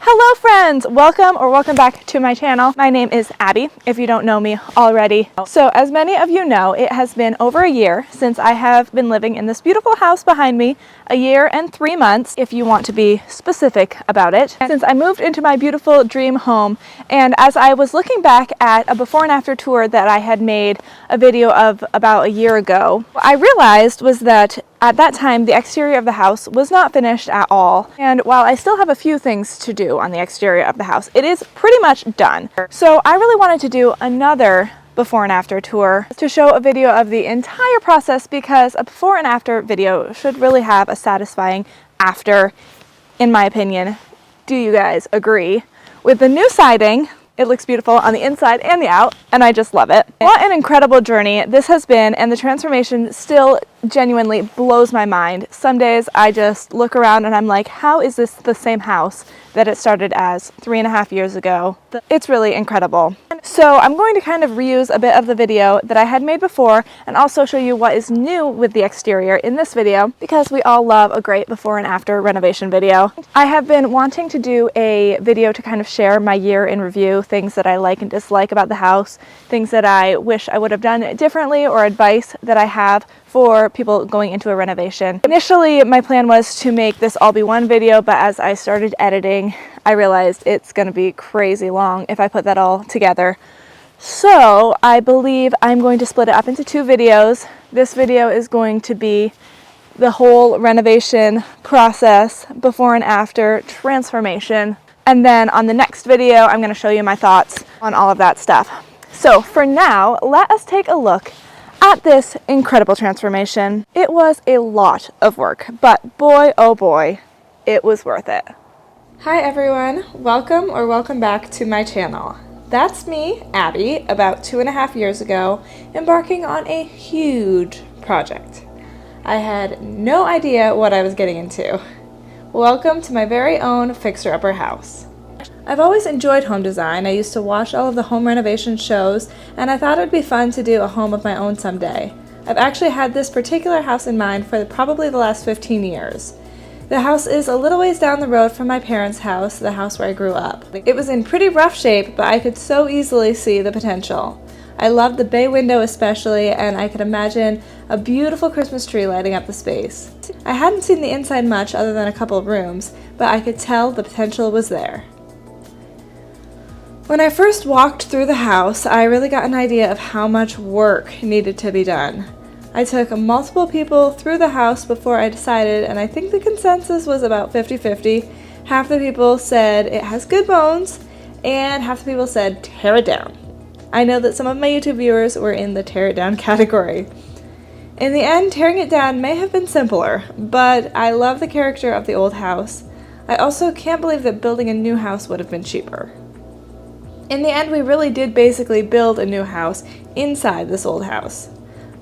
Hello friends! Welcome back to my channel. My name is Abby, if you don't know me already. So as many of you know, it has been over a year since I have been living in this beautiful house behind me, a year and 3 months, if you want to be specific about it, since I moved into my beautiful dream home. And as I was looking back at a before and after tour that I had made a video of about a year ago, what I realized was that at that time, the exterior of the house was not finished at all. And while I still have a few things to do on the exterior of the house, it is pretty much done. So I really wanted to do another before and after tour to show a video of the entire process, because a before and after video should really have a satisfying after, in my opinion. Do you guys agree? With the new siding, it looks beautiful on the inside and the out, and I just love it. What an incredible journey this has been, and the transformation still genuinely blows my mind. Some days I just look around and I'm like, how is this the same house that it started as 3.5 years ago? It's really incredible. So I'm going to kind of reuse a bit of the video that I had made before and also show you what is new with the exterior in this video, because we all love a great before and after renovation video. I have been wanting to do a video to kind of share my year in review, things that I like and dislike about the house, things that I wish I would have done differently, or advice that I have for people going into a renovation. Initially, my plan was to make this all be one video, but as I started editing, I realized it's gonna be crazy long if I put that all together. So I believe I'm going to split it up into 2 videos. This video is going to be the whole renovation process, before and after transformation. And then on the next video, I'm gonna show you my thoughts on all of that stuff. So for now, let us take a look at this incredible transformation. It was a lot of work, but boy, oh boy, it was worth it. Hi everyone, welcome back to my channel. That's me, Abby, about 2.5 years ago, embarking on a huge project. I had no idea what I was getting into. Welcome to my very own fixer-upper house. I've always enjoyed home design. I used to watch all of the home renovation shows, and I thought it would be fun to do a home of my own someday. I've actually had this particular house in mind for probably the last 15 years. The house is a little ways down the road from my parents' house, the house where I grew up. It was in pretty rough shape, but I could so easily see the potential. I loved the bay window especially, and I could imagine a beautiful Christmas tree lighting up the space. I hadn't seen the inside much other than a couple of rooms, but I could tell the potential was there. When I first walked through the house, I really got an idea of how much work needed to be done. I took multiple people through the house before I decided, and I think the consensus was about 50-50. Half the people said it has good bones, and half the people said tear it down. I know that some of my YouTube viewers were in the tear it down category. In the end, tearing it down may have been simpler, but I love the character of the old house. I also can't believe that building a new house would have been cheaper. In the end, we really did basically build a new house inside this old house.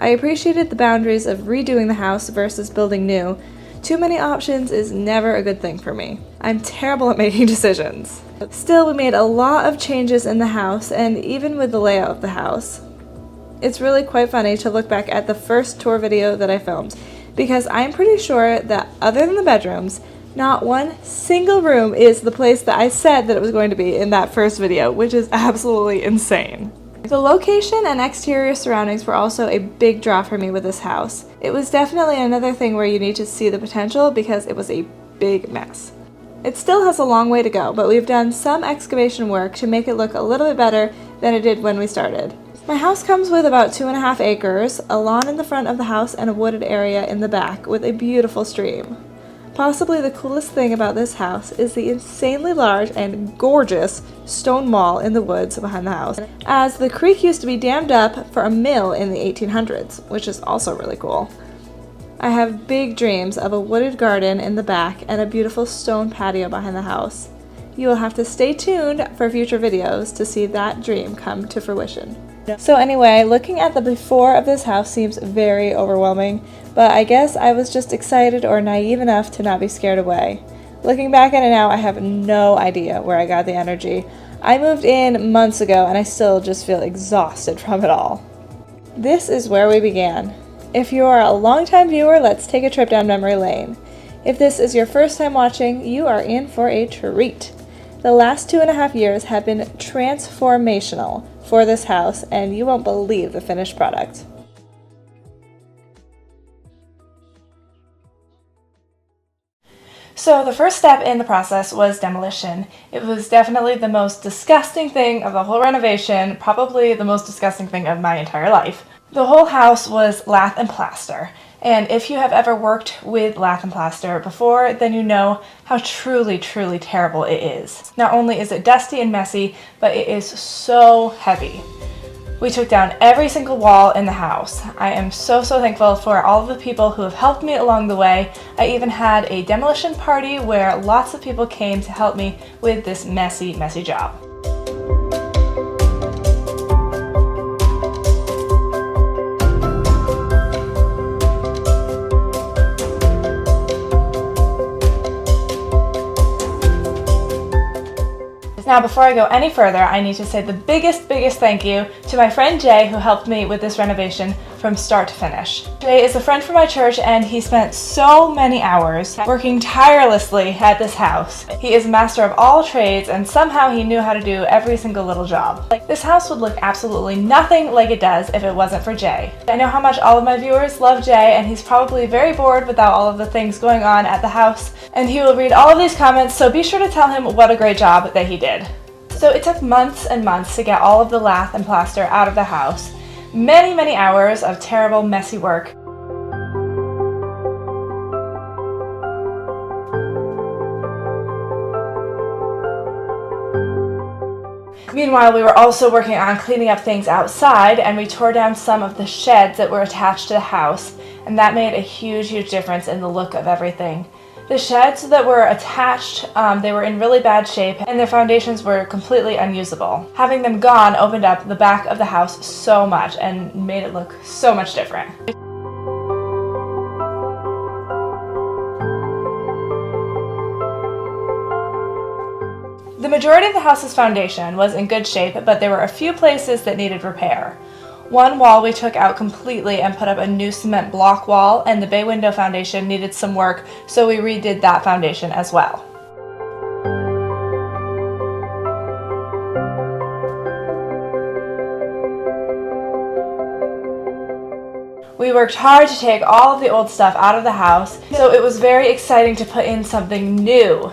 I appreciated the boundaries of redoing the house versus building new. Too many options is never a good thing for me. I'm terrible at making decisions. Still, we made a lot of changes in the house, and even with the layout of the house. It's really quite funny to look back at the first tour video that I filmed, because I'm pretty sure that other than the bedrooms, not one single room is the place that I said that it was going to be in that first video, which is absolutely insane. The location and exterior surroundings were also a big draw for me with this house. It was definitely another thing where you need to see the potential, because it was a big mess. It still has a long way to go, but we've done some excavation work to make it look a little bit better than it did when we started. My house comes with about 2.5 acres, a lawn in the front of the house, and a wooded area in the back with a beautiful stream. Possibly the coolest thing about this house is the insanely large and gorgeous stone wall in the woods behind the house, as the creek used to be dammed up for a mill in the 1800s, which is also really cool. I have big dreams of a wooded garden in the back and a beautiful stone patio behind the house. You will have to stay tuned for future videos to see that dream come to fruition. So anyway, looking at the before of this house seems very overwhelming, but I guess I was just excited or naive enough to not be scared away. Looking back at it now, I have no idea where I got the energy. I moved in months ago and I still just feel exhausted from it all. This is where we began. If you are a longtime viewer, let's take a trip down memory lane. If this is your first time watching, you are in for a treat. The last 2.5 years have been transformational for this house, and you won't believe the finished product. So the first step in the process was demolition. It was definitely the most disgusting thing of the whole renovation, probably the most disgusting thing of my entire life. The whole house was lath and plaster, and if you have ever worked with lath and plaster before, then you know how truly, truly terrible it is. Not only is it dusty and messy, but it is so heavy. We took down every single wall in the house. I am so thankful for all of the people who have helped me along the way. I even had a demolition party where lots of people came to help me with this messy, messy job. Now, before I go any further, I need to say the biggest thank you to my friend Jay, who helped me with this renovation from start to finish. Jay is a friend from my church, and he spent so many hours working tirelessly at this house. He is a master of all trades, and somehow he knew how to do every single little job. This house would look absolutely nothing like it does if it wasn't for Jay. I know how much all of my viewers love Jay, and he's probably very bored without all of the things going on at the house, and he will read all of these comments, so be sure to tell him what a great job that he did. So it took months and months to get all of the lath and plaster out of the house. Many hours of terrible, messy work. Meanwhile, we were also working on cleaning up things outside, and we tore down some of the sheds that were attached to the house, and that made a huge difference in the look of everything. The sheds that were attached, they were in really bad shape, and their foundations were completely unusable. Having them gone opened up the back of the house so much and made it look so much different. The majority of the house's foundation was in good shape, but there were a few places that needed repair. One wall we took out completely and put up a new cement block wall, and the bay window foundation needed some work, so we redid that foundation as well. We worked hard to take all of the old stuff out of the house, so it was very exciting to put in something new.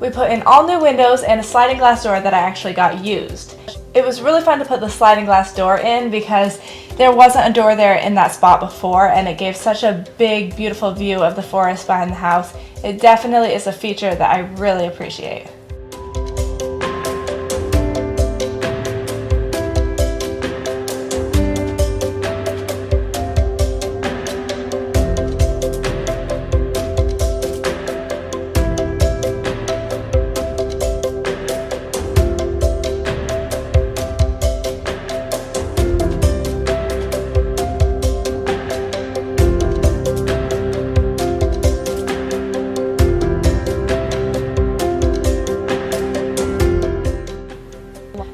We put in all new windows and a sliding glass door that I actually got used. It was really fun to put the sliding glass door in because there wasn't a door there in that spot before, and it gave such a big, beautiful view of the forest behind the house. It definitely is a feature that I really appreciate.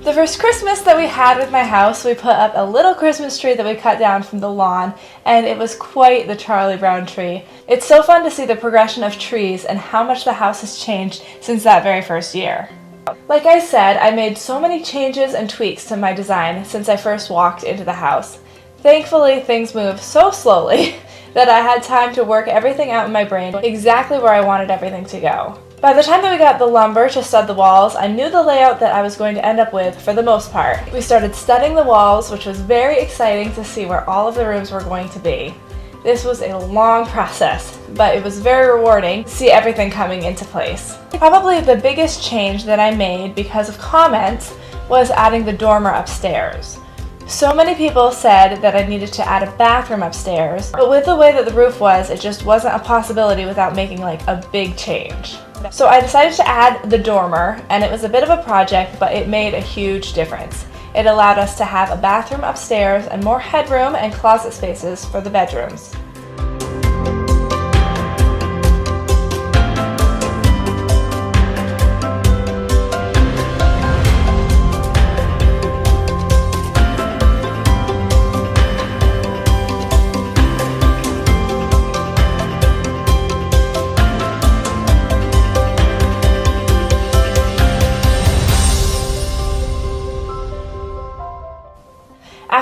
The first Christmas that we had with my house, we put up a little Christmas tree that we cut down from the lawn, and it was quite the Charlie Brown tree. It's so fun to see the progression of trees and how much the house has changed since that very first year. Like I said, I made so many changes and tweaks to my design since I first walked into the house. Thankfully, things moved so slowly that I had time to work everything out in my brain exactly where I wanted everything to go. By the time that we got the lumber to stud the walls, I knew the layout that I was going to end up with for the most part. We started studding the walls, which was very exciting to see where all of the rooms were going to be. This was a long process, but it was very rewarding to see everything coming into place. Probably the biggest change that I made because of comments was adding the dormer upstairs. So many people said that I needed to add a bathroom upstairs, but with the way that the roof was, it just wasn't a possibility without making like a big change. So I decided to add the dormer, and it was a bit of a project, but it made a huge difference. It allowed us to have a bathroom upstairs and more headroom and closet spaces for the bedrooms.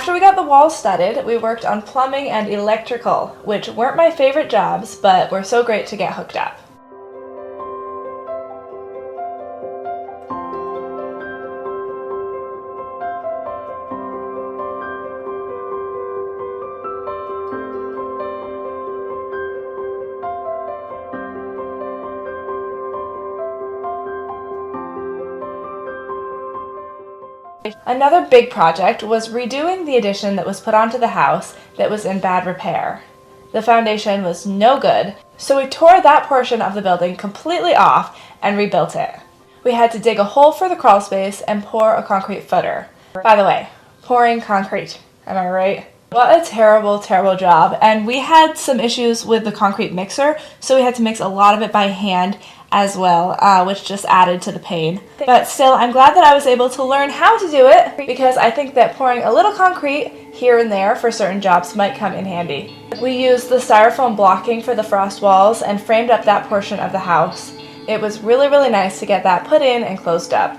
After we got the walls studded, we worked on plumbing and electrical, which weren't my favorite jobs, but were so great to get hooked up. Another big project was redoing the addition that was put onto the house that was in bad repair. The foundation was no good, so we tore that portion of the building completely off and rebuilt it. We had to dig a hole for the crawl space and pour a concrete footer. By the way, pouring concrete, am I right? What a terrible, terrible job. And we had some issues with the concrete mixer, so we had to mix a lot of it by hand as well, which just added to the pain. But still, I'm glad that I was able to learn how to do it, because I think that pouring a little concrete here and there for certain jobs might come in handy. We used the styrofoam blocking for the frost walls and framed up that portion of the house. It was really, really nice to get that put in and closed up.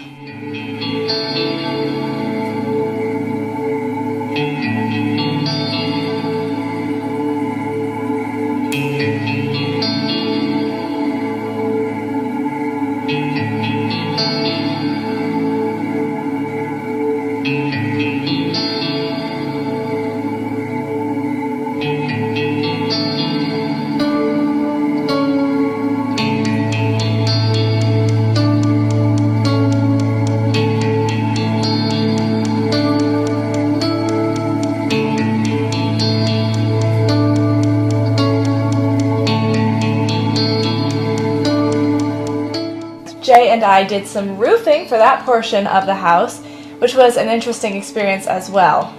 Jay and I did some roofing for that portion of the house, which was an interesting experience as well.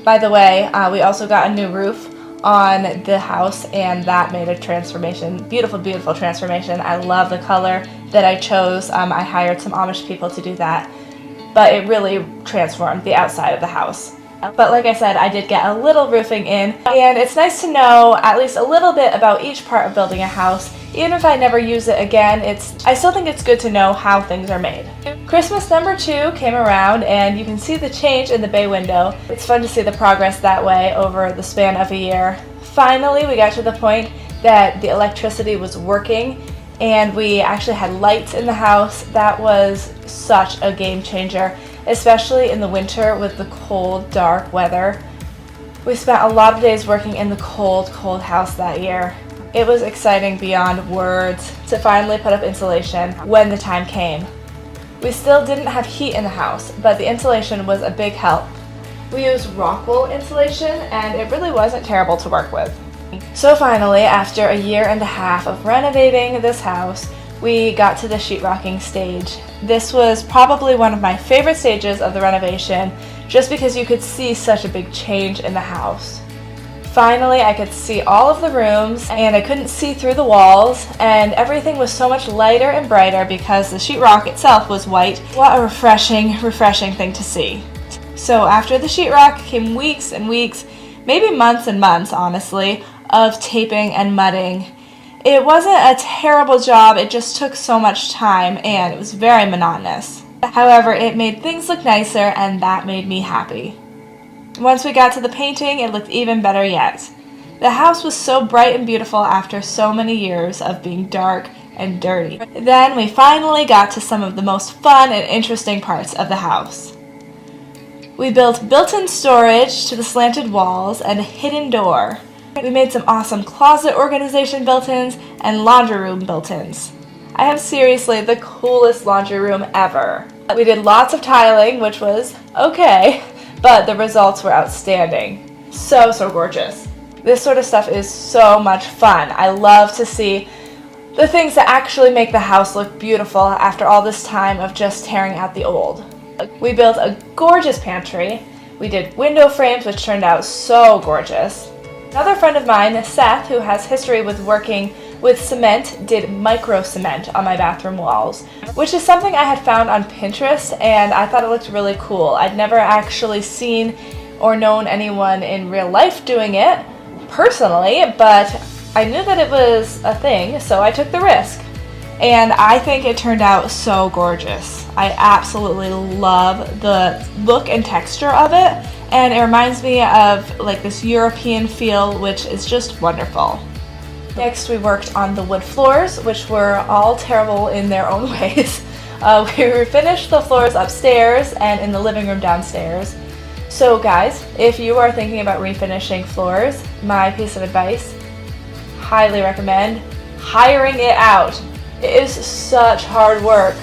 By the way, we also got a new roof on the house, and that made a transformation. Beautiful, beautiful transformation. I love the color that I chose. I hired some Amish people to do that, but it really transformed the outside of the house. But like I said, I did get a little roofing in, and it's nice to know at least a little bit about each part of building a house. Even if I never use it again, I still think it's good to know how things are made. Christmas number 2 came around, and you can see the change in the bay window. It's fun to see the progress that way over the span of a year. Finally, we got to the point that the electricity was working, and we actually had lights in the house. That was such a game changer, especially in the winter with the cold, dark weather. We spent a lot of days working in the cold, cold house that year. It was exciting beyond words to finally put up insulation when the time came. We still didn't have heat in the house, but the insulation was a big help. We used rock wool insulation, and it really wasn't terrible to work with. So finally, after a year and a half of renovating this house, we got to the sheetrocking stage. This was probably one of my favorite stages of the renovation, just because you could see such a big change in the house. Finally, I could see all of the rooms, and I couldn't see through the walls, and everything was so much lighter and brighter because the sheetrock itself was white. What a refreshing, refreshing thing to see. So after the sheetrock came weeks and weeks, maybe months and months, honestly, of taping and mudding. It wasn't a terrible job, it just took so much time, and it was very monotonous. However, it made things look nicer, and that made me happy. Once we got to the painting, it looked even better yet. The house was so bright and beautiful after so many years of being dark and dirty. Then we finally got to some of the most fun and interesting parts of the house. We built built-in storage to the slanted walls and a hidden door. We made some awesome closet organization built-ins and laundry room built-ins. I have seriously the coolest laundry room ever. We did lots of tiling, which was okay, but the results were outstanding. So, so gorgeous. This sort of stuff is so much fun. I love to see the things that actually make the house look beautiful after all this time of just tearing out the old. We built a gorgeous pantry. We did window frames, which turned out so gorgeous. Another friend of mine, Seth, who has history with working with cement, did micro cement on my bathroom walls, which is something I had found on Pinterest, and I thought it looked really cool. I'd never actually seen or known anyone in real life doing it personally, but I knew that it was a thing, so I took the risk. And I think it turned out so gorgeous. I absolutely love the look and texture of it, and it reminds me of like this European feel, which is just wonderful. Next, we worked on the wood floors, which were all terrible in their own ways. We refinished the floors upstairs and in the living room downstairs. So guys, if you are thinking about refinishing floors, my piece of advice, highly recommend hiring it out. It is such hard work.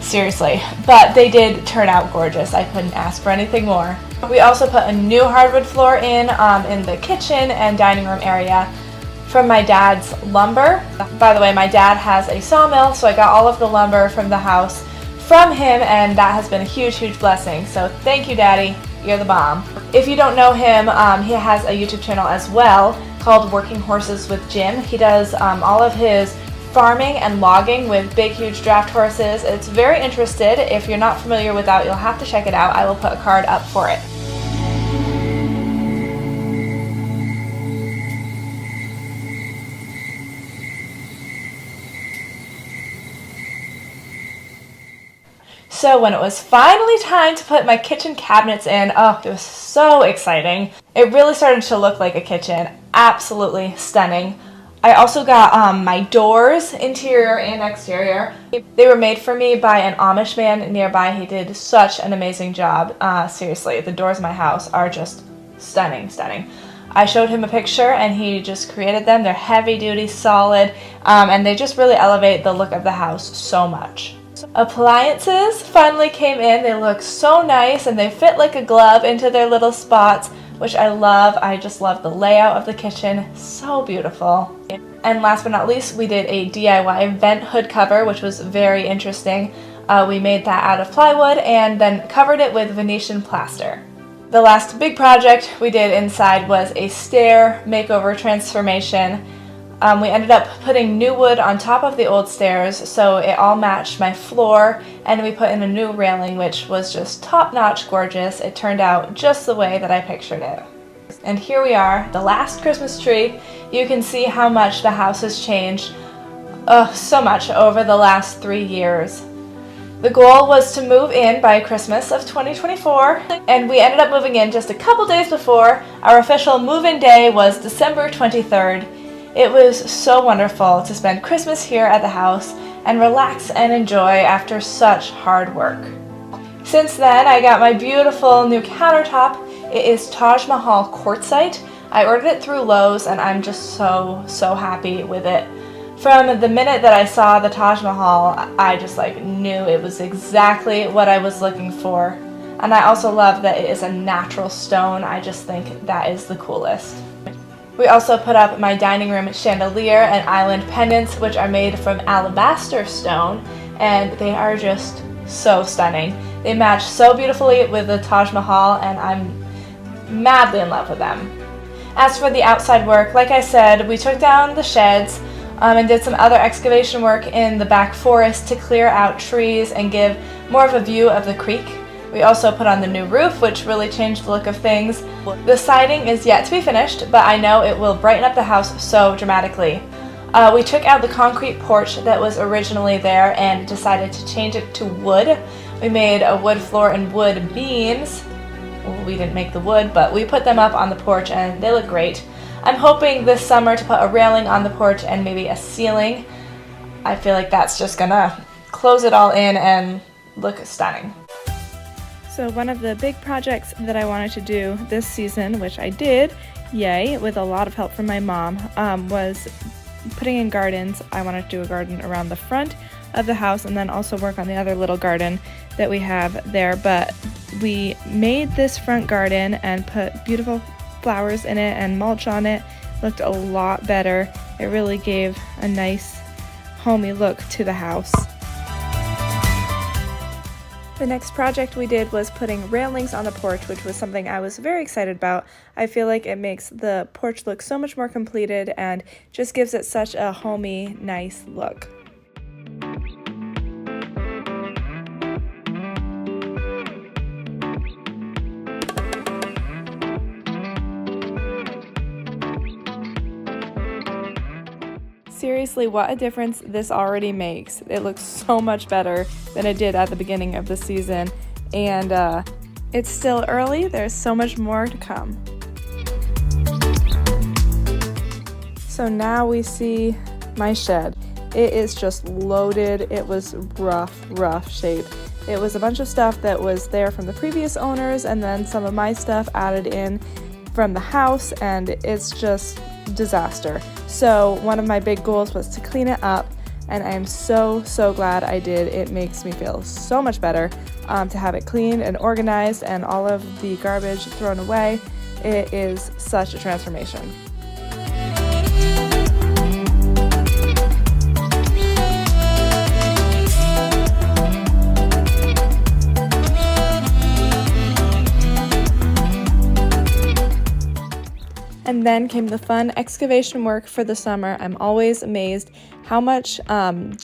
Seriously, but they did turn out gorgeous. I couldn't ask for anything more. We also put a new hardwood floor in the kitchen and dining room area from my dad's lumber. By the way, my dad has a sawmill, so I got all of the lumber from the house from him, and that has been a huge, huge blessing. So thank you, Daddy. You're the bomb. If you don't know him, he has a YouTube channel as well called Working Horses with Jim. He does all of his farming and logging with big, huge draft horses. It's very interesting. If you're not familiar with that, you'll have to check it out. I will put a card up for it. So when it was finally time to put my kitchen cabinets in, oh, it was so exciting. It really started to look like a kitchen. Absolutely stunning. I also got my doors, interior and exterior. They were made for me by an Amish man nearby. He did such an amazing job. Seriously, the doors of my house are just stunning, stunning. I showed him a picture and he just created them. They're heavy duty, solid, and they just really elevate the look of the house so much. Appliances finally came in. They look so nice and they fit like a glove into their little spots, which I love. I just love the layout of the kitchen. So beautiful. And last but not least, we did a DIY vent hood cover, which was very interesting. We made that out of plywood and then covered it with Venetian plaster. The last big project we did inside was a stair makeover transformation. We ended up putting new wood on top of the old stairs, so it all matched my floor, and we put in a new railing, which was just top-notch gorgeous. It turned out just the way that I pictured it. And here we are, the last Christmas tree. You can see how much the house has changed, so much over the last 3 years. The goal was to move in by Christmas of 2024, and we ended up moving in just a couple days before. Our official move-in day was December 23rd. It was so wonderful to spend Christmas here at the house and relax and enjoy after such hard work. Since then, I got my beautiful new countertop. It is Taj Mahal quartzite. I ordered it through Lowe's and I'm just so happy with it. From the minute that I saw the Taj Mahal, I just knew it was exactly what I was looking for. And I also love that it is a natural stone. I just think that is the coolest. We also put up my dining room chandelier and island pendants, which are made from alabaster stone, and they are just so stunning. They match so beautifully with the Taj Mahal, and I'm madly in love with them. As for the outside work, like I said, we took down the sheds and did some other excavation work in the back forest to clear out trees and give more of a view of the creek. We also put on the new roof, which really changed the look of things. The siding is yet to be finished, but I know it will brighten up the house so dramatically. We took out the concrete porch that was originally there and decided to change it to wood. We made a wood floor and wood beams. Well, we didn't make the wood, but we put them up on the porch and they look great. I'm hoping this summer to put a railing on the porch and maybe a ceiling. I feel like that's just gonna close it all in and look stunning. So one of the big projects that I wanted to do this season, which I did, yay, with a lot of help from my mom, was putting in gardens. I wanted to do a garden around the front of the house and then also work on the other little garden that we have there. But we made this front garden and put beautiful flowers in it and mulch on it. Looked a lot better. It really gave a nice homey look to the house. The next project we did was putting railings on the porch, which was something I was very excited about. I feel like it makes the porch look so much more completed and just gives it such a homey, nice look. Seriously, what a difference this already makes. It looks so much better than it did at the beginning of the season, and It's still early, there's so much more to come. So now we see my shed. It is just loaded. It was rough shape. It was a bunch of stuff that was there from the previous owners and then some of my stuff added in from the house, and it's just disaster. So one of my big goals was to clean it up, and I am so glad I did. It makes me feel so much better to have it cleaned and organized and all of the garbage thrown away. It is such a transformation. And then came the fun excavation work for the summer. I'm always amazed how much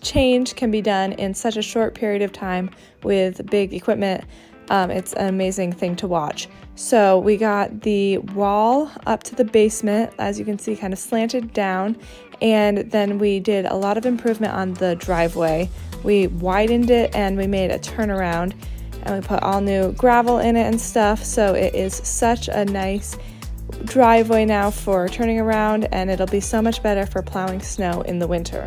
change can be done in such a short period of time with big equipment. It's an amazing thing to watch. So we got the wall up to the basement, as you can see, kind of slanted down. And then we did a lot of improvement on the driveway. We widened it and we made a turnaround, and we put all new gravel in it and stuff. So it is such a nice driveway now for turning around, and it'll be so much better for plowing snow in the winter.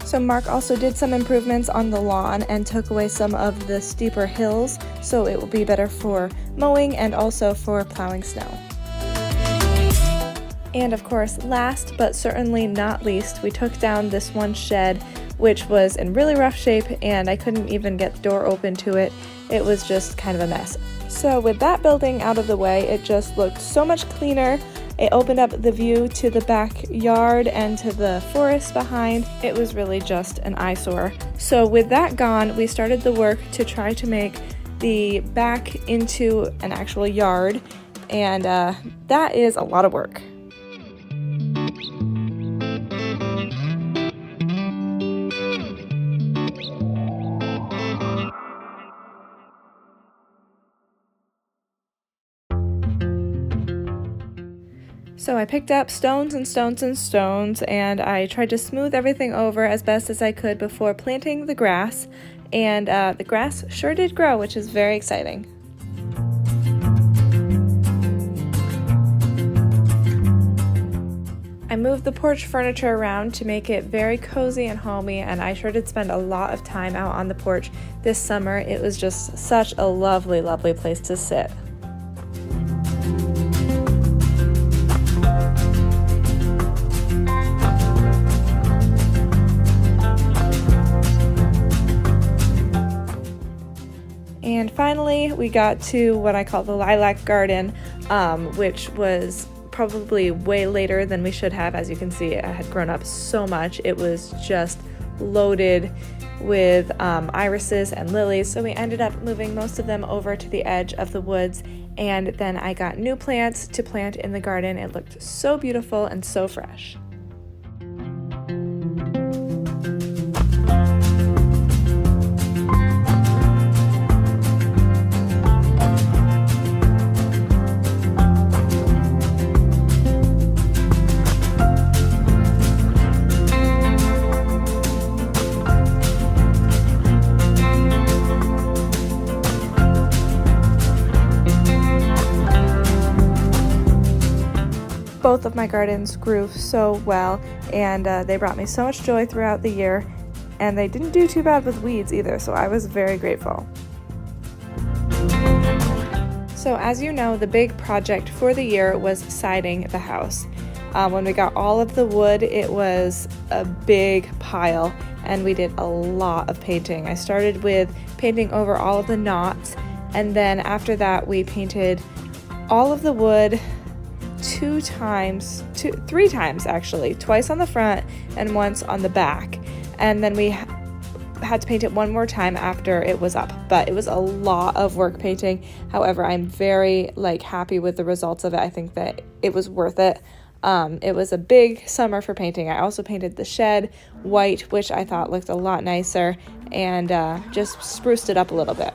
So Mark also did some improvements on the lawn and took away some of the steeper hills, so it will be better for mowing and also for plowing snow. And of course, last but certainly not least, we took down this one shed, which was in really rough shape, and I couldn't even get the door open to it. It was just kind of a mess. So with that building out of the way, it just looked so much cleaner. It opened up the view to the backyard and to the forest behind. It was really just an eyesore. So with that gone, we started the work to try to make the back into an actual yard, and that is a lot of work. So I picked up stones and stones and stones, and I tried to smooth everything over as best as I could before planting the grass, and the grass sure did grow, which is very exciting. I moved the porch furniture around to make it very cozy and homey, and I sure did spend a lot of time out on the porch this summer. It was just such a lovely place to sit. And finally, we got to what I call the lilac garden, which was probably way later than we should have. As you can see, it had grown up so much. It was just loaded with irises and lilies, so we ended up moving most of them over to the edge of the woods, and then I got new plants to plant in the garden. It looked so beautiful and so fresh. Both of my gardens grew so well, and they brought me so much joy throughout the year, and they didn't do too bad with weeds either, so I was very grateful. So as you know, the big project for the year was siding the house. When we got all of the wood, it was a big pile, and we did a lot of painting. I started with painting over all of the knots, and then after that we painted all of the wood three times actually, twice on the front and once on the back, and then we had to paint it one more time after it was up. But it was a lot of work painting. However, I'm very happy with the results of it. I think that it was worth it. It was a big summer for painting. I also painted the shed white, which I thought looked a lot nicer, and just spruced it up a little bit.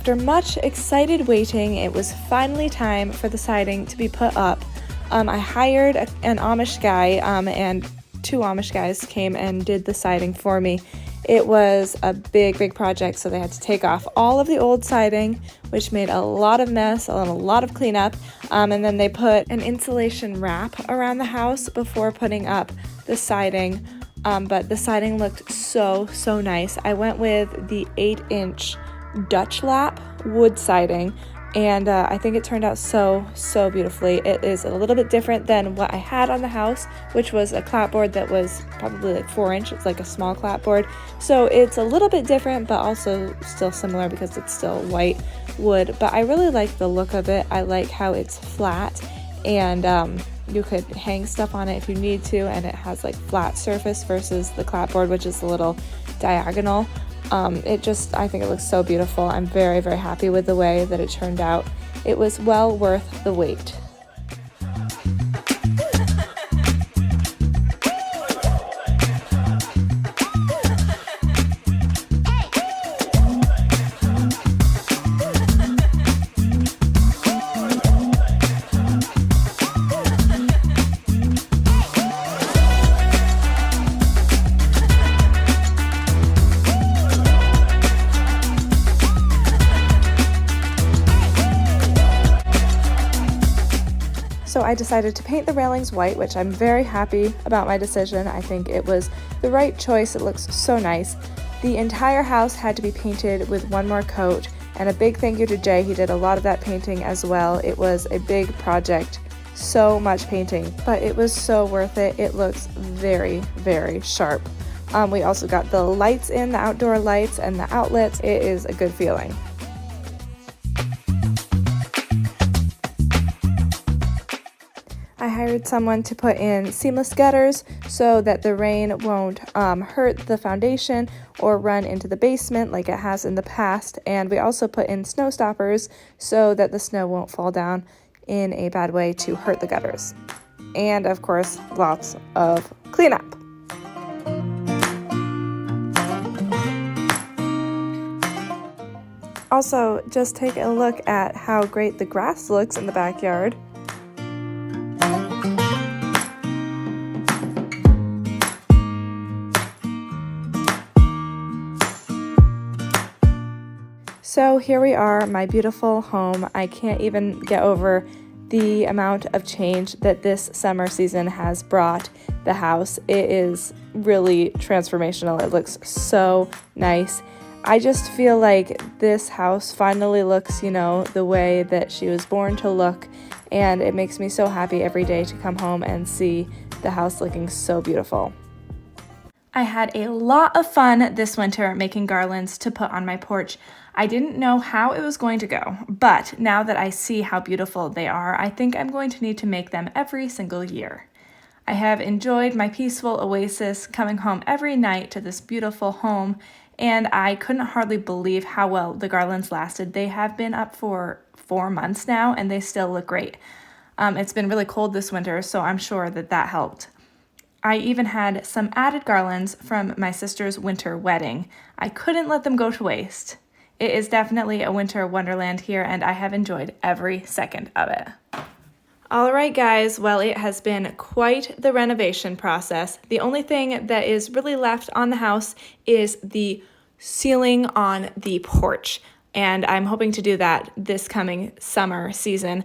After much excited waiting, it was finally time for the siding to be put up. I hired an Amish guy, and 2 Amish guys came and did the siding for me. It was a big project, so they had to take off all of the old siding, which made a lot of mess and a lot of cleanup, and then they put an insulation wrap around the house before putting up the siding, but the siding looked so nice. I went with the 8-inch Dutch lap wood siding, and I think it turned out so beautifully. It is a little bit different than what I had on the house, which was a clapboard that was probably like 4-inch. It's like a small clapboard, so it's a little bit different, but also still similar because it's still white wood. But I really like the look of it. I like how it's flat, and you could hang stuff on it if you need to, and it has like flat surface versus the clapboard, which is a little diagonal. I think it looks so beautiful. I'm very happy with the way that it turned out. It was well worth the wait. So I decided to paint the railings white, which I'm very happy about my decision. I think it was the right choice. It looks so nice. The entire house had to be painted with 1 more coat, and a big thank you to Jay. He did a lot of that painting as well. It was a big project, so much painting, but it was so worth it. It looks very sharp. We also got the lights in, the outdoor lights and the outlets. It is a good feeling. I hired someone to put in seamless gutters so that the rain won't hurt the foundation or run into the basement like it has in the past. And we also put in snow stoppers so that the snow won't fall down in a bad way to hurt the gutters. And of course, lots of cleanup. Also, just take a look at how great the grass looks in the backyard. So here we are, my beautiful home. I can't even get over the amount of change that this summer season has brought the house. It is really transformational. It looks so nice. I just feel like this house finally looks, the way that she was born to look, and it makes me so happy every day to come home and see the house looking so beautiful. I had a lot of fun this winter making garlands to put on my porch. I didn't know how it was going to go, but now that I see how beautiful they are, I think I'm going to need to make them every single year. I have enjoyed my peaceful oasis coming home every night to this beautiful home, and I couldn't hardly believe how well the garlands lasted. They have been up for 4 months now, and they still look great. It's been really cold this winter, so I'm sure that helped. I even had some added garlands from my sister's winter wedding. I couldn't let them go to waste. It is definitely a winter wonderland here, and I have enjoyed every second of it. All right, guys, well, it has been quite the renovation process. The only thing that is really left on the house is the ceiling on the porch, and I'm hoping to do that this coming summer season.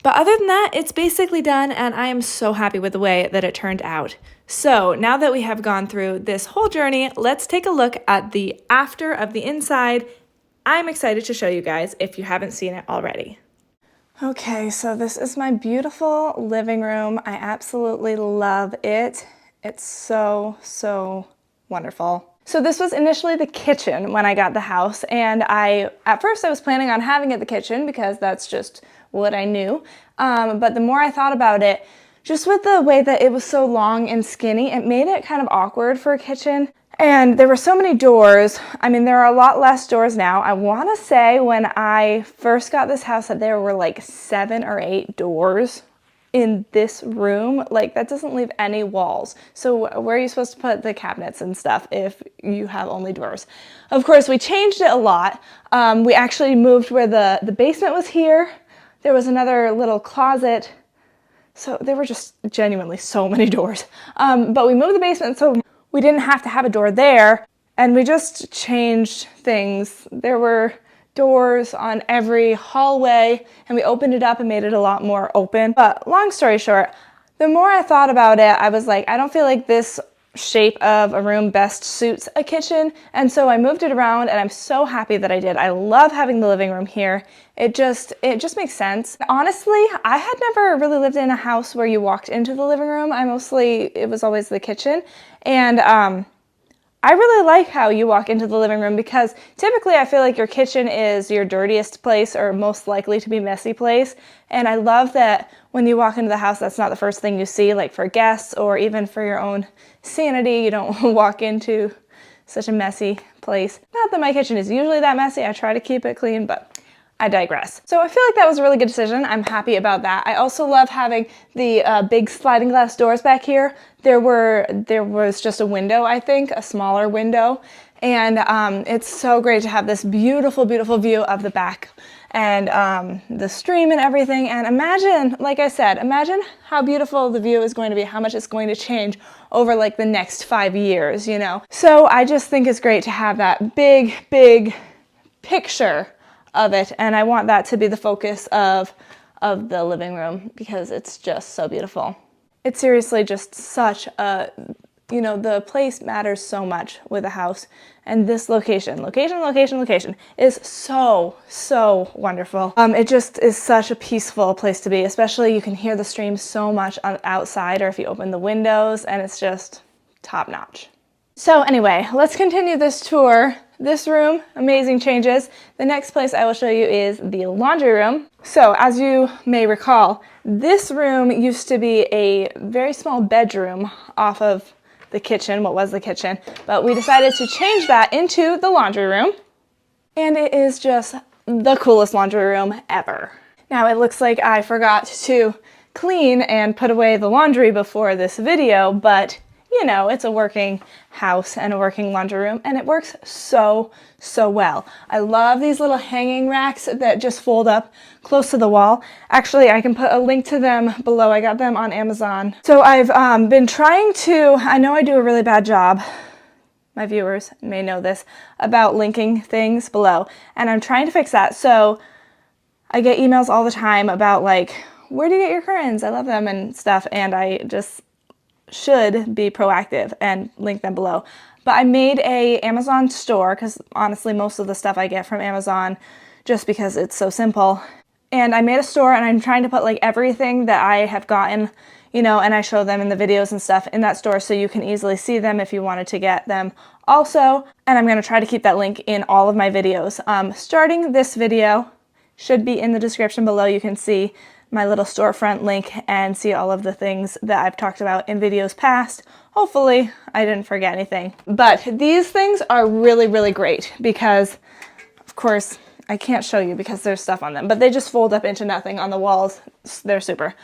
But other than that, it's basically done, and I am so happy with the way that it turned out. So now that we have gone through this whole journey, let's take a look at the after of the inside. I'm excited to show you guys if you haven't seen it already. Okay, so this is my beautiful living room. I absolutely love it. It's so wonderful. So this was initially the kitchen when I got the house, and at first I was planning on having it the kitchen because that's just what I knew. But the more I thought about it, just with the way that it was so long and skinny, it made it kind of awkward for a kitchen. And there were so many doors. I mean, there are a lot less doors now. I want to say when I first got this house that there were like 7 or 8 doors in this room, like that doesn't leave any walls. So where are you supposed to put the cabinets and stuff if you have only doors? Of course, we changed it a lot. We actually moved where the basement was here. There was another little closet. So there were just genuinely so many doors. But we moved the basement so we didn't have to have a door there. And we just changed things. There were doors on every hallway, and we opened it up and made it a lot more open. But long story short, the more I thought about it, I was like, I don't feel like this shape of a room best suits a kitchen. And so I moved it around, and I'm so happy that I did. I love having the living room here. It just makes sense. Honestly, I had never really lived in a house where you walked into the living room. It was always the kitchen. And I really like how you walk into the living room because typically I feel like your kitchen is your dirtiest place or most likely to be messy place. And I love that when you walk into the house, that's not the first thing you see, like for guests or even for your own sanity. You don't walk into such a messy place. Not that my kitchen is usually that messy. I try to keep it clean, but I digress. So I feel like that was a really good decision. I'm happy about that. I also love having the big sliding glass doors back here. There was just a window, I think, a smaller window. And it's so great to have this beautiful, beautiful view of the back and the stream and everything. And imagine, like I said, imagine how beautiful the view is going to be, how much it's going to change over like the next 5 years, you know? So I just think it's great to have that big, big picture of it, and I want that to be the focus of the living room because it's just so beautiful. It's seriously just such a, the place matters so much with a house, and this location is so, so wonderful. It just is such a peaceful place to be, especially you can hear the stream so much outside or if you open the windows, and it's just top notch. So anyway, let's continue this tour. This room, amazing changes. The next place I will show you is the laundry room. So as you may recall, this room used to be a very small bedroom off of the kitchen, what was the kitchen, but we decided to change that into the laundry room. And it is just the coolest laundry room ever. Now it looks like I forgot to clean and put away the laundry before this video, but it's a working house and a working laundry room, and it works so, so well. I love these little hanging racks that just fold up close to the wall. Actually, I can put a link to them below. I got them on Amazon. So I've been trying to, I know I do a really bad job, my viewers may know this, about linking things below, and I'm trying to fix that. So I get emails all the time about like, where do you get your curtains? I love them and stuff, and I just should be proactive and link them below. But I made a Amazon store because honestly most of the stuff I get from Amazon just because it's so simple. And I made a store, and I'm trying to put like everything that I have gotten, and I show them in the videos and stuff in that store so you can easily see them if you wanted to get them also. And I'm going to try to keep that link in all of my videos. Starting this video should be in the description below. You can see my little storefront link and see all of the things that I've talked about in videos past. Hopefully I didn't forget anything. But these things are really, really great because, of course, I can't show you because there's stuff on them, but they just fold up into nothing on the walls. They're super.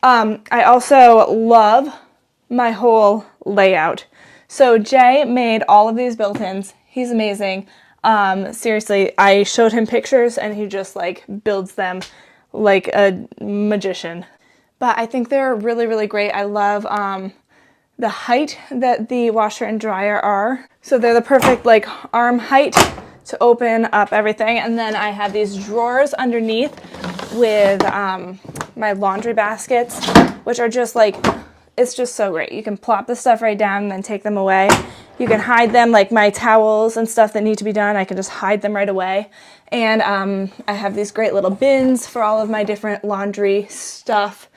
I also love my whole layout. So Jay made all of these built-ins. He's amazing. Seriously, I showed him pictures and he just like builds them like a magician. But I think they're really, really great. I love the height that the washer and dryer are. So they're the perfect like arm height to open up everything. And then I have these drawers underneath with my laundry baskets, which are just like, it's just so great. You can plop the stuff right down and then take them away. You can hide them, like my towels and stuff that need to be done, I can just hide them right away. And I have these great little bins for all of my different laundry stuff.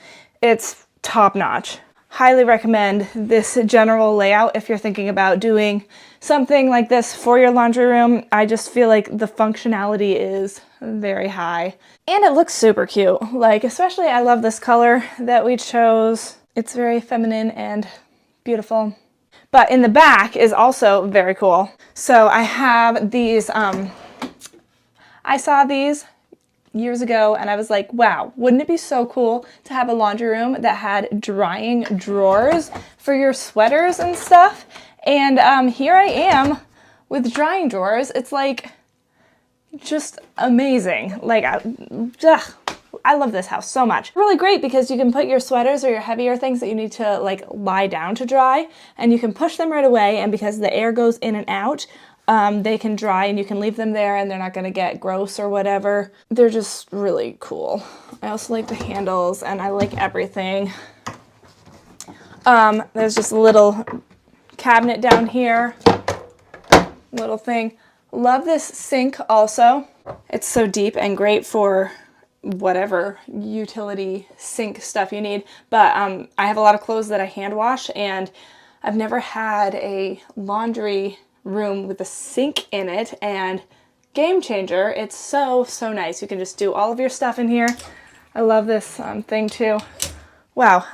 It's top notch. Highly recommend this general layout if you're thinking about doing something like this for your laundry room. I just feel like the functionality is very high. And it looks super cute. Like, especially I love this color that we chose. It's very feminine and beautiful. But in the back is also very cool. So I have these, I saw these years ago, and I was like, wow, wouldn't it be so cool to have a laundry room that had drying drawers for your sweaters and stuff? And here I am with drying drawers. It's like just amazing. Like, I love this house so much. Really great because you can put your sweaters or your heavier things that you need to like lie down to dry, and you can push them right away, and because the air goes in and out, they can dry and you can leave them there and they're not gonna get gross or whatever. They're just really cool. I also like the handles and I like everything. There's just a little cabinet down here, little thing. Love this sink also. It's so deep and great for whatever utility sink stuff you need. But I have a lot of clothes that I hand wash, and I've never had a laundry room with a sink in it, and game changer. It's so nice. You can just do all of your stuff in here. I love this thing too. Wow.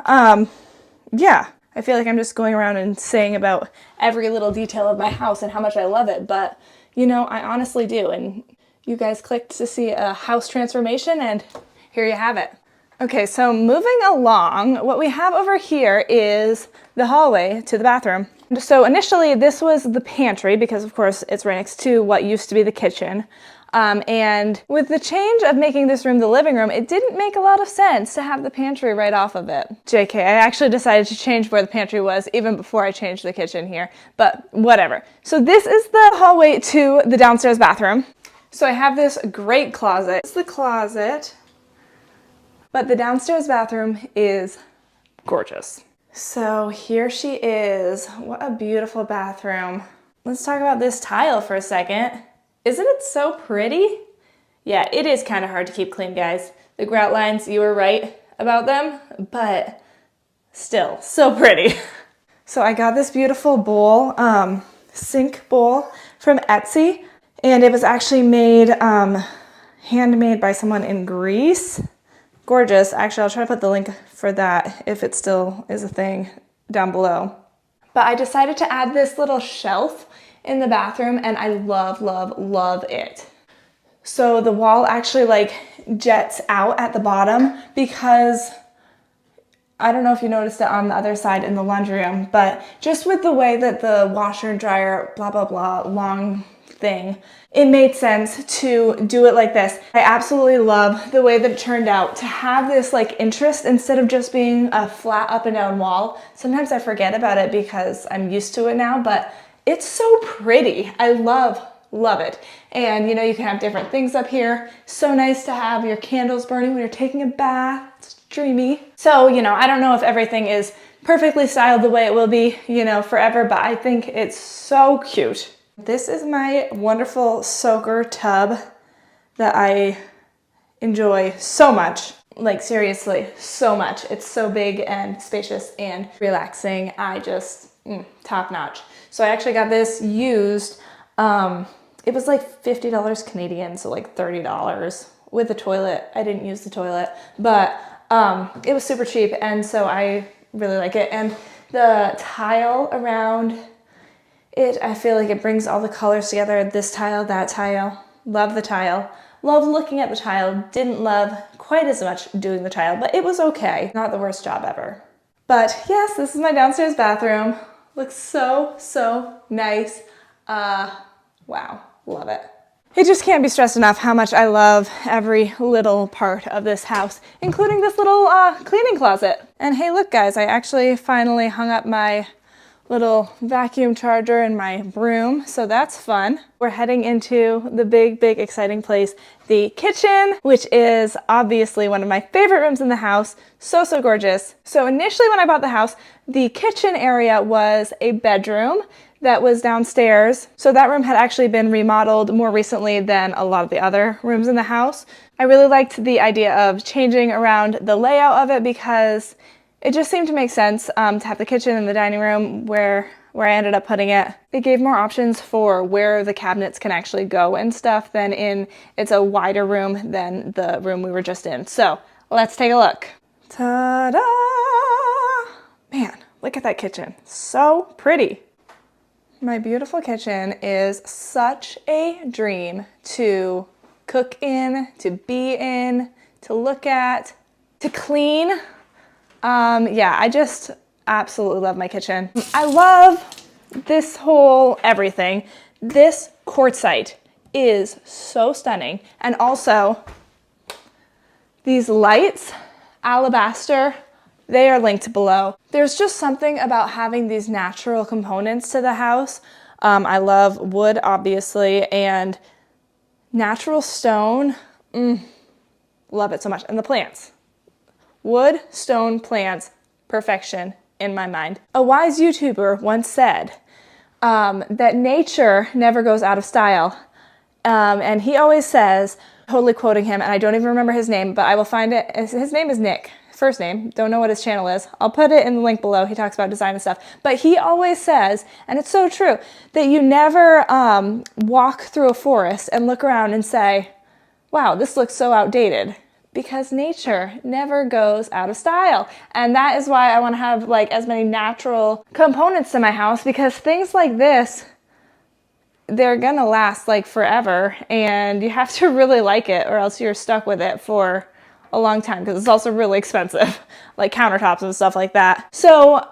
Yeah, I feel like I'm just going around and saying about every little detail of my house and how much I love it, but you know, I honestly do. And you guys clicked to see a house transformation, and here you have it. Okay, so moving along, what we have over here is the hallway to the bathroom. So initially this was the pantry because of course it's right next to what used to be the kitchen. And with the change of making this room the living room, it didn't make a lot of sense to have the pantry right off of it. JK, I actually decided to change where the pantry was even before I changed the kitchen here, but whatever. So this is the hallway to the downstairs bathroom. So I have this great closet. It's the closet, but the downstairs bathroom is gorgeous. So here she is. What a beautiful bathroom. Let's talk about this tile for a second. Isn't it so pretty? Yeah, it is kind of hard to keep clean, guys. The grout lines, you were right about them, but still so pretty. So I got this beautiful bowl, sink bowl from Etsy, and it was actually made, handmade by someone in Greece. Gorgeous. Actually, I'll try to put the link for that if it still is a thing down below. But I decided to add this little shelf in the bathroom, and I love it. So the wall actually like jets out at the bottom because I don't know if you noticed it on the other side in the laundry room, but just with the way that the washer and dryer, blah, blah, blah, long thing, it made sense to do it like this. I absolutely love the way that it turned out to have this like interest instead of just being a flat up and down wall. Sometimes I forget about it because I'm used to it now, but it's so pretty. I love it. And you know, you can have different things up here. So nice to have your candles burning when you're taking a bath. It's dreamy. So, you know, I don't know if everything is perfectly styled the way it will be, you know, forever, but I think it's so cute. This is my wonderful soaker tub that I enjoy so much. Like seriously, so much. It's so big and spacious and relaxing. I just, top notch. So I actually got this used. It was like $50 Canadian, so like $30 with the toilet. I didn't use the toilet, but it was super cheap, and so I really like it. And the tile around it, I feel like it brings all the colors together. This tile, that tile. Love the tile. Love looking at the tile. Didn't love quite as much doing the tile, but it was okay. Not the worst job ever. But yes, this is my downstairs bathroom. Looks so nice. Wow, love it. It just can't be stressed enough how much I love every little part of this house, including this little cleaning closet. And hey, look guys, I actually finally hung up my little vacuum charger and my broom, so that's fun. We're heading into the big exciting place, the kitchen, which is obviously one of my favorite rooms in the house. So gorgeous. So initially when I bought the house, the kitchen area was a bedroom that was downstairs. So that room had actually been remodeled more recently than a lot of the other rooms in the house. I really liked the idea of changing around the layout of it because it just seemed to make sense to have the kitchen and the dining room where I ended up putting it. It gave more options for where the cabinets can actually go and stuff than in, it's a wider room than the room we were just in. So let's take a look. Ta-da! Man, look at that kitchen. So pretty. My beautiful kitchen is such a dream to cook in, to be in, to look at, to clean. Yeah, I just absolutely love my kitchen. I love this whole everything. This quartzite is so stunning. And also these lights, alabaster, they are linked below. There's just something about having these natural components to the house. I love wood, obviously, and natural stone. Love it so much. And the plants. Wood, stone, plants, perfection in my mind. A wise YouTuber once said that nature never goes out of style. And he always says, totally quoting him, and I don't even remember his name, but I will find it. His name is Nick. First name, don't know what his channel is. I'll put it in the link below. He talks about design and stuff. But he always says, and it's so true, that you never walk through a forest and look around and say, wow, this looks so outdated. Because nature never goes out of style. And that is why I want to have like as many natural components in my house, because things like this, they're gonna last like forever, and you have to really like it or else you're stuck with it for a long time, because it's also really expensive, like countertops and stuff like that. So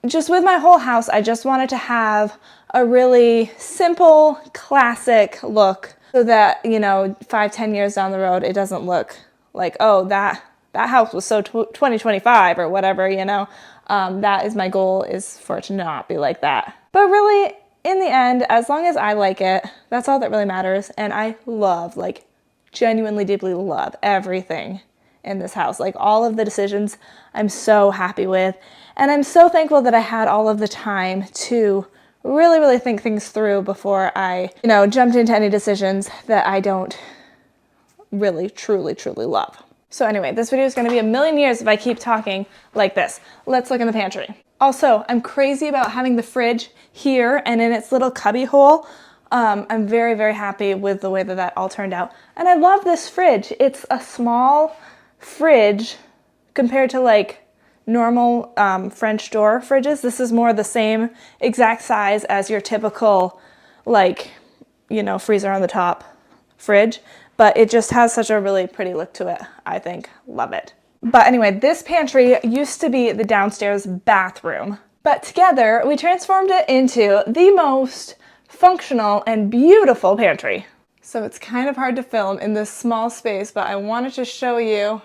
just with my whole house, I just wanted to have a really simple, classic look so that, you know, 5-10 years down the road, it doesn't look like, oh, that house was so 2025 or whatever, you know. That is my goal, is for it to not be like that. But really, in the end, as long as I like it, that's all that really matters. And I love, like, genuinely, deeply love everything in this house. Like, all of the decisions I'm so happy with. And I'm so thankful that I had all of the time to really, really think things through before I, you know, jumped into any decisions that I don't really, truly, truly love. So anyway, this video is going to be a million years if I keep talking like this. Let's look in the pantry. Also, I'm crazy about having the fridge here and in its little cubby hole. I'm very, very happy with the way that that all turned out. And I love this fridge. It's a small fridge compared to like normal French door fridges. This is more the same exact size as your typical, like, you know, freezer on the top fridge. But it just has such a really pretty look to it, I think. Love it. But anyway, this pantry used to be the downstairs bathroom. But together, we transformed it into the most functional and beautiful pantry. So it's kind of hard to film in this small space, but I wanted to show you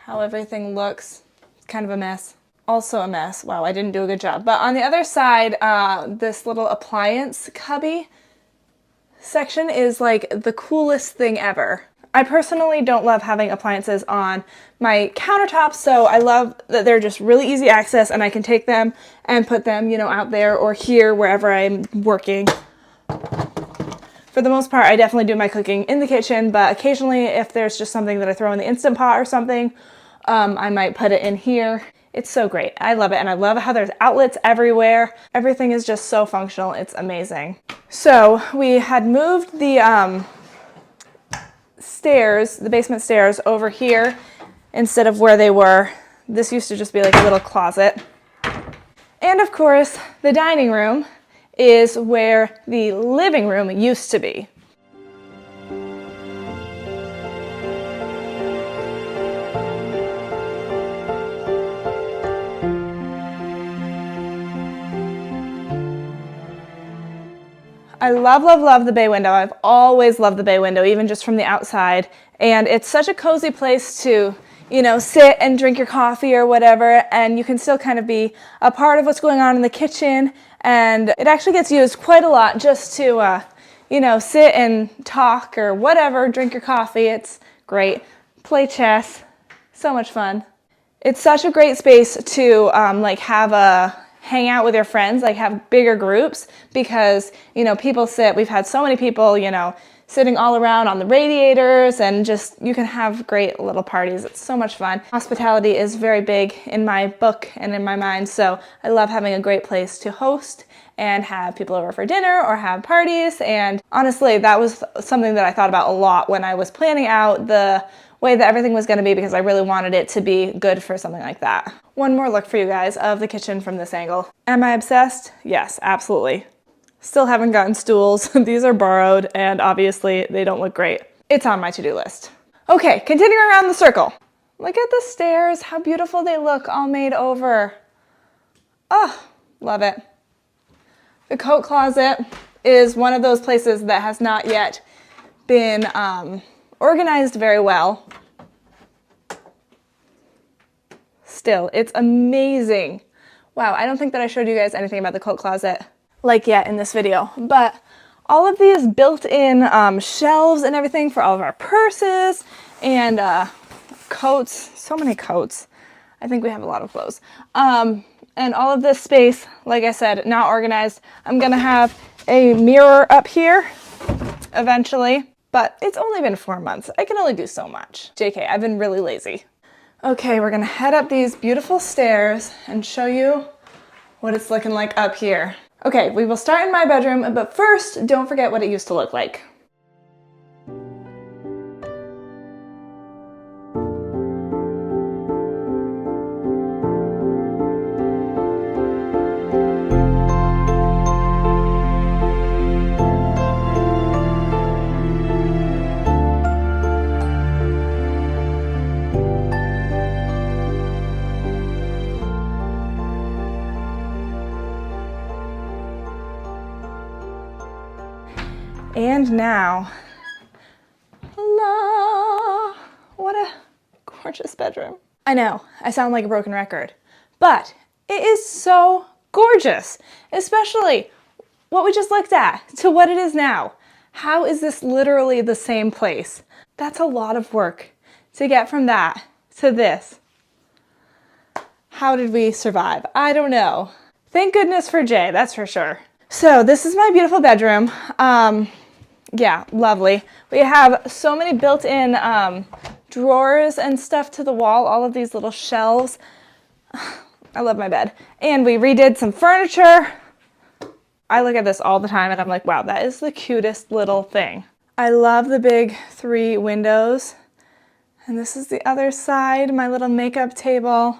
how everything looks. It's kind of a mess. Also a mess. Wow, I didn't do a good job. But on the other side, this little appliance cubby section is like the coolest thing ever. I personally don't love having appliances on my countertops, so I love that they're just really easy access and I can take them and put them, you know, out there or here wherever I'm working. For the most part, I definitely do my cooking in the kitchen, but occasionally if there's just something that I throw in the Instant Pot or something, I might put it in here. It's so great. I love it, and I love how there's outlets everywhere. Everything is just so functional. It's amazing. So we had moved the stairs, the basement stairs, over here instead of where they were. This used to just be like a little closet. And of course, the dining room is where the living room used to be. I love, love, love the bay window. I've always loved the bay window, even just from the outside. And it's such a cozy place to, you know, sit and drink your coffee or whatever, and you can still kind of be a part of what's going on in the kitchen. And it actually gets used quite a lot just to, you know, sit and talk or whatever, drink your coffee. It's great. Play chess. So much fun. It's such a great space to like have a hang out with your friends, like have bigger groups, because, you know, people sit, we've had so many people, you know, sitting all around on the radiators, and just, you can have great little parties. It's so much fun. Hospitality is very big in my book and in my mind, so I love having a great place to host and have people over for dinner or have parties. And honestly, that was something that I thought about a lot when I was planning out the way that everything was going to be, because I really wanted it to be good for something like that. One more look for you guys of the kitchen from this angle. Am I obsessed? Yes, absolutely. Still haven't gotten stools. These are borrowed and obviously they don't look great. It's on my to-do list. Okay, continuing around the circle. Look at the stairs, how beautiful they look, all made over. Oh, love it. The coat closet is one of those places that has not yet been organized very well. Still, it's amazing. Wow, I don't think that I showed you guys anything about the coat closet like yet in this video, but all of these built-in shelves and everything for all of our purses and coats, so many coats. I think we have a lot of clothes. And all of this space, like I said, not organized. I'm gonna have a mirror up here eventually, but it's only been 4 months. I can only do so much. JK, I've been really lazy. Okay, we're gonna head up these beautiful stairs and show you what it's looking like up here. Okay, we will start in my bedroom, but first, don't forget what it used to look like. And now, voila! What a gorgeous bedroom. I know, I sound like a broken record, but it is so gorgeous, especially what we just looked at to what it is now. How is this literally the same place? That's a lot of work to get from that to this. How did we survive? I don't know. Thank goodness for Jay, that's for sure. So this is my beautiful bedroom. Yeah, lovely. We have so many built-in drawers and stuff to the wall, all of these little shelves. I love my bed. And we redid some furniture. I look at this all the time and I'm like, wow, that is the cutest little thing. I love the big 3 windows. And this is the other side, my little makeup table.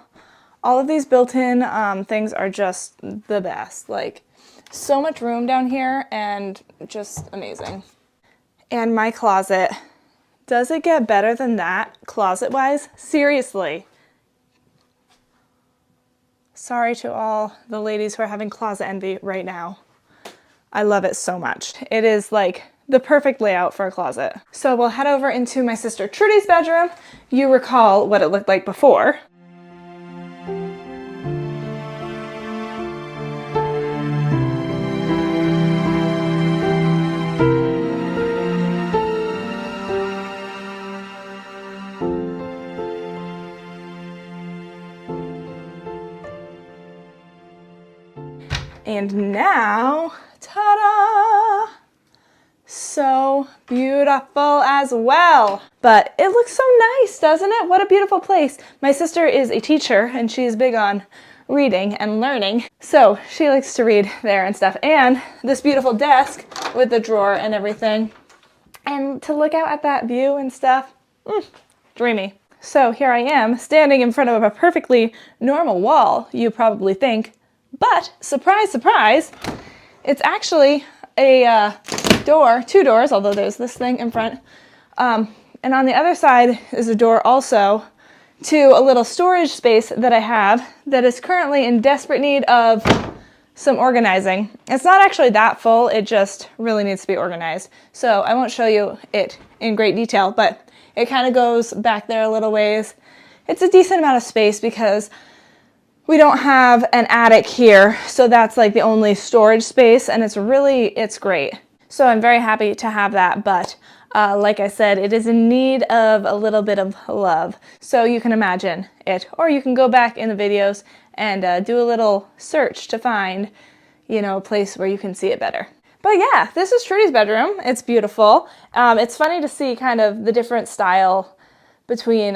All of these built-in things are just the best. Like, so much room down here and just amazing. And my closet. Does it get better than that, closet-wise? Seriously. Sorry to all the ladies who are having closet envy right now. I love it so much. It is like the perfect layout for a closet. So we'll head over into my sister Trudy's bedroom. You recall what it looked like before. And now, ta-da! So beautiful as well. But it looks so nice, doesn't it? What a beautiful place. My sister is a teacher and she's big on reading and learning. So she likes to read there and stuff. And this beautiful desk with the drawer and everything. And to look out at that view and stuff, dreamy. So here I am standing in front of a perfectly normal wall, you probably think. But, surprise, surprise, it's actually a door, 2 doors, although there's this thing in front. And on the other side is a door also to a little storage space that I have that is currently in desperate need of some organizing. It's not actually that full, it just really needs to be organized. So I won't show you it in great detail, but it kind of goes back there a little ways. It's a decent amount of space because we don't have an attic here, so that's like the only storage space, and it's great. So I'm very happy to have that, but like I said, it is in need of a little bit of love. So you can imagine it, or you can go back in the videos and do a little search to find, you know, a place where you can see it better. But yeah, this is Trudy's bedroom. It's beautiful. It's funny to see kind of the different style between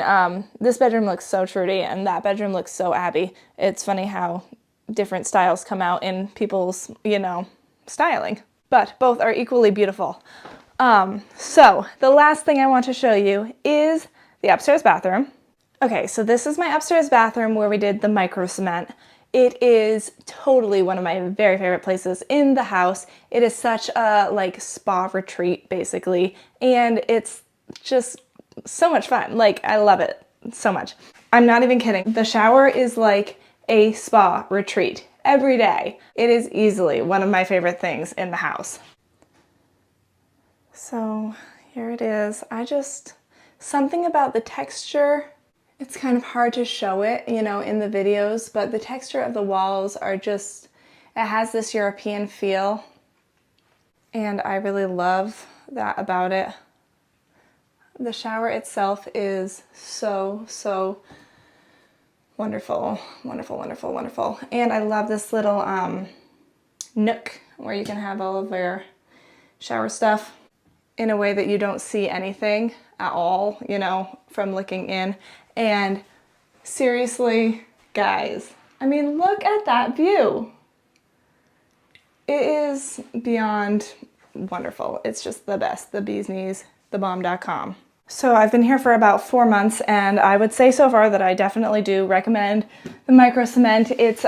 this bedroom looks so Trudy and that bedroom looks so Abby. It's funny how different styles come out in people's, you know, styling. But both are equally beautiful. So the last thing I want to show you is the upstairs bathroom. Okay, so this is my upstairs bathroom where we did the micro cement. It is totally one of my very favorite places in the house. It is such a like spa retreat basically, and it's just so much fun. Like, I love it so much. I'm not even kidding. The shower is like a spa retreat every day. It is easily one of my favorite things in the house. So here it is. Something about the texture, it's kind of hard to show it, you know, in the videos, but the texture of the walls are just, it has this European feel, and I really love that about it. The shower itself is so wonderful, wonderful, wonderful, wonderful. And I love this little nook where you can have all of your shower stuff in a way that you don't see anything at all, you know, from looking in. And seriously, guys, I mean, look at that view. It is beyond wonderful. It's just the best, the bee's knees, thebomb.com. So I've been here for about 4 months, and I would say so far that I definitely do recommend the micro cement. It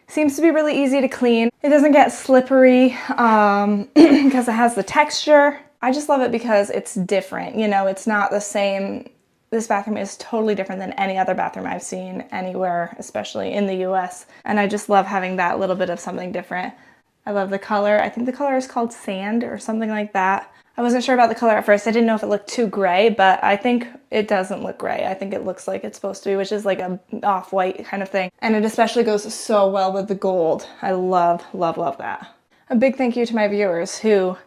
seems to be really easy to clean. It doesn't get slippery because it has the texture. I just love it because it's different. You know, it's not the same. This bathroom is totally different than any other bathroom I've seen anywhere, especially in the US. And I just love having that little bit of something different. I love the color. I think the color is called sand or something like that. I wasn't sure about the color at first. I didn't know if it looked too gray, but I think it doesn't look gray. I think it looks like it's supposed to be, which is like a off-white kind of thing. And it especially goes so well with the gold. I love, love, love that. A big thank you to my viewers who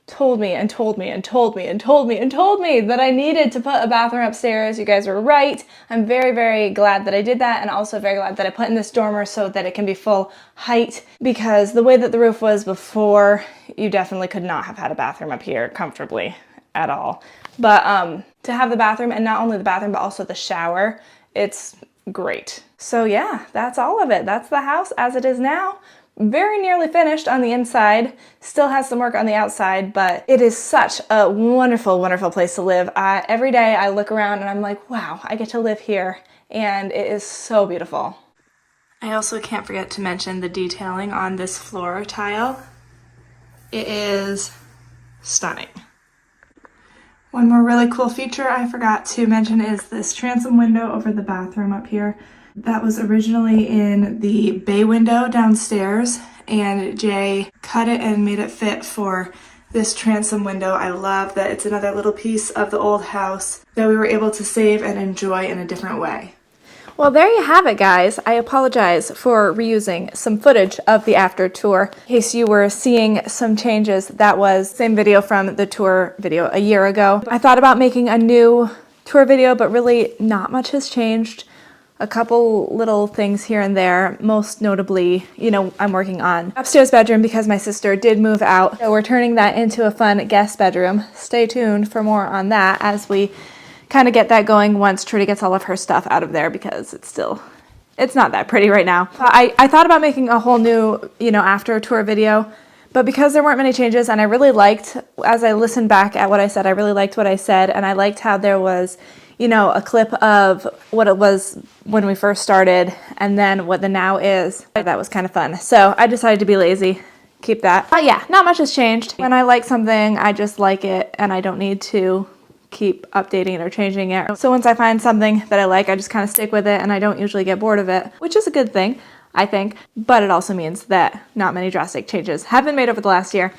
told me and told me and told me and told me and told me that I needed to put a bathroom upstairs. You guys were right. I'm very, very glad that I did that, and also very glad that I put in this dormer so that it can be full height, because the way that the roof was before, you definitely could not have had a bathroom up here comfortably at all. But to have the bathroom, and not only the bathroom but also the shower, it's great. So yeah, that's all of it. That's the house as it is now. Very nearly finished on the inside, still has some work on the outside, but it is such a wonderful, wonderful place to live. Every day I look around and I'm like, wow, I get to live here, and it is so beautiful. I also can't forget to mention the detailing on this floor tile. It is stunning. One more really cool feature I forgot to mention is this transom window over the bathroom up here. That was originally in the bay window downstairs, and Jay cut it and made it fit for this transom window. I love that it's another little piece of the old house that we were able to save and enjoy in a different way. Well, there you have it, guys. I apologize for reusing some footage of the after tour. In case you were seeing some changes, that was the same video from the tour video a year ago. I thought about making a new tour video, but really not much has changed. A couple little things here and there, most notably, you know, I'm working on upstairs bedroom because my sister did move out. So we're turning that into a fun guest bedroom. Stay tuned for more on that as we kind of get that going once Trudy gets all of her stuff out of there, because it's not that pretty right now. I thought about making a whole new, you know, after tour video, but because there weren't many changes, and I really liked, as I listened back at what I said, I really liked what I said, and I liked how there was, you know, a clip of what it was when we first started and then what the now is. That was kind of fun. So I decided to be lazy, keep that. But yeah, not much has changed. When I like something, I just like it, and I don't need to keep updating it or changing it. So once I find something that I like, I just kind of stick with it, and I don't usually get bored of it, which is a good thing, I think. But it also means that not many drastic changes have been made over the last year.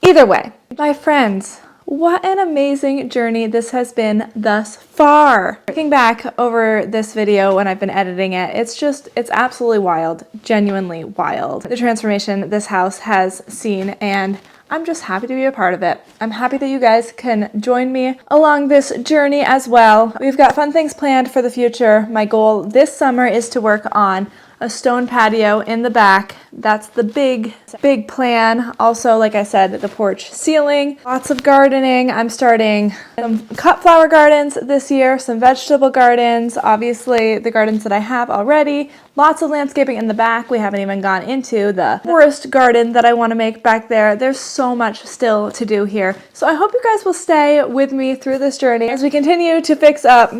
Either way, my friends, what an amazing journey this has been thus far. Looking back over this video when I've been editing it, it's absolutely wild, genuinely wild. The transformation this house has seen, and I'm just happy to be a part of it. I'm happy that you guys can join me along this journey as well. We've got fun things planned for the future. My goal this summer is to work on a stone patio in the back. That's the big plan. Also, like I said, the porch ceiling, lots of gardening. I'm starting some cut flower gardens this year, some vegetable gardens, obviously the gardens that I have already, lots of landscaping in the back. We haven't even gone into the forest garden that I want to make back there. There's so much still to do here. So I hope you guys will stay with me through this journey as we continue to fix up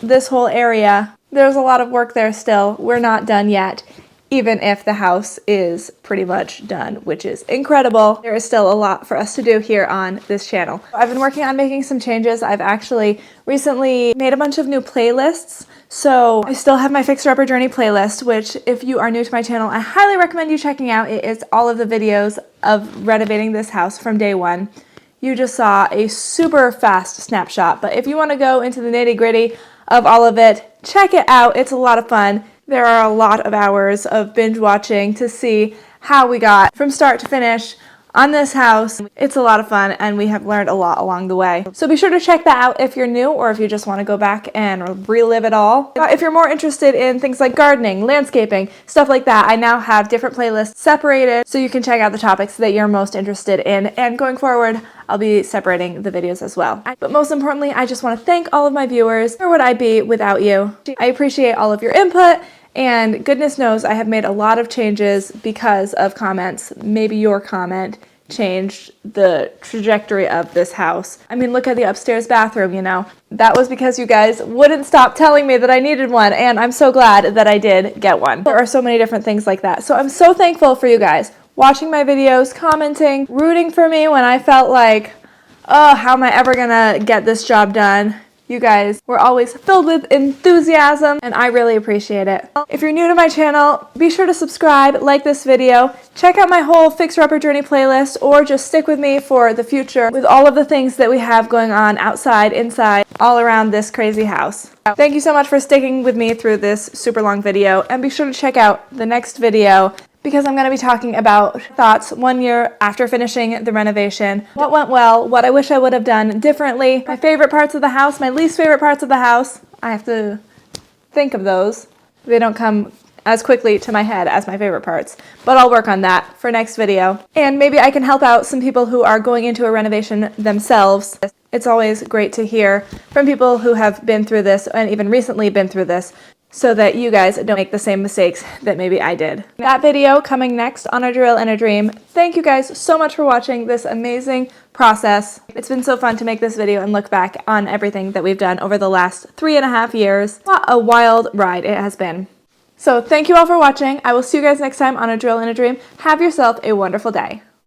this whole area. There's a lot of work there still. We're not done yet. even if the house is pretty much done, which is incredible. There is still a lot for us to do here on this channel. I've been working on making some changes. I've actually recently made a bunch of new playlists. So I still have my Fixer Upper Journey playlist, which if you are new to my channel, I highly recommend you checking out. It is all of the videos of renovating this house from day one. You just saw a super fast snapshot, but if you want to go into the nitty-gritty of all of it, check it out. It's a lot of fun. There are a lot of hours of binge watching to see how we got from start to finish on this house. It's a lot of fun, and we have learned a lot along the way. So be sure to check that out if you're new, or if you just want to go back and relive it all. If you're more interested in things like gardening, landscaping, stuff like that, I now have different playlists separated so you can check out the topics that you're most interested in. And going forward, I'll be separating the videos as well. But most importantly, I just want to thank all of my viewers. Where would I be without you? I appreciate all of your input. And goodness knows I have made a lot of changes because of comments. Maybe your comment changed the trajectory of this house. I mean, look at the upstairs bathroom, you know. That was because you guys wouldn't stop telling me that I needed one, and I'm so glad that I did get one. There are so many different things like that. So I'm so thankful for you guys watching my videos, commenting, rooting for me when I felt like, oh, how am I ever gonna get this job done? You guys were always filled with enthusiasm, and I really appreciate it. If you're new to my channel, be sure to subscribe, like this video, check out my whole Fixer Upper Journey playlist, or just stick with me for the future with all of the things that we have going on outside, inside, all around this crazy house. Thank you so much for sticking with me through this super long video, and be sure to check out the next video, because I'm going to be talking about thoughts 1 year after finishing the renovation, what went well, what I wish I would have done differently, my favorite parts of the house, my least favorite parts of the house. I have to think of those. They don't come as quickly to my head as my favorite parts, but I'll work on that for next video. And maybe I can help out some people who are going into a renovation themselves. It's always great to hear from people who have been through this and even recently been through this, so that you guys don't make the same mistakes that maybe I did. That video coming next on A Drill and a Dream. Thank you guys so much for watching this amazing process. It's been so fun to make this video and look back on everything that we've done over the last 3.5 years. What a wild ride it has been. So thank you all for watching. I will see you guys next time on A Drill and a Dream. Have yourself a wonderful day.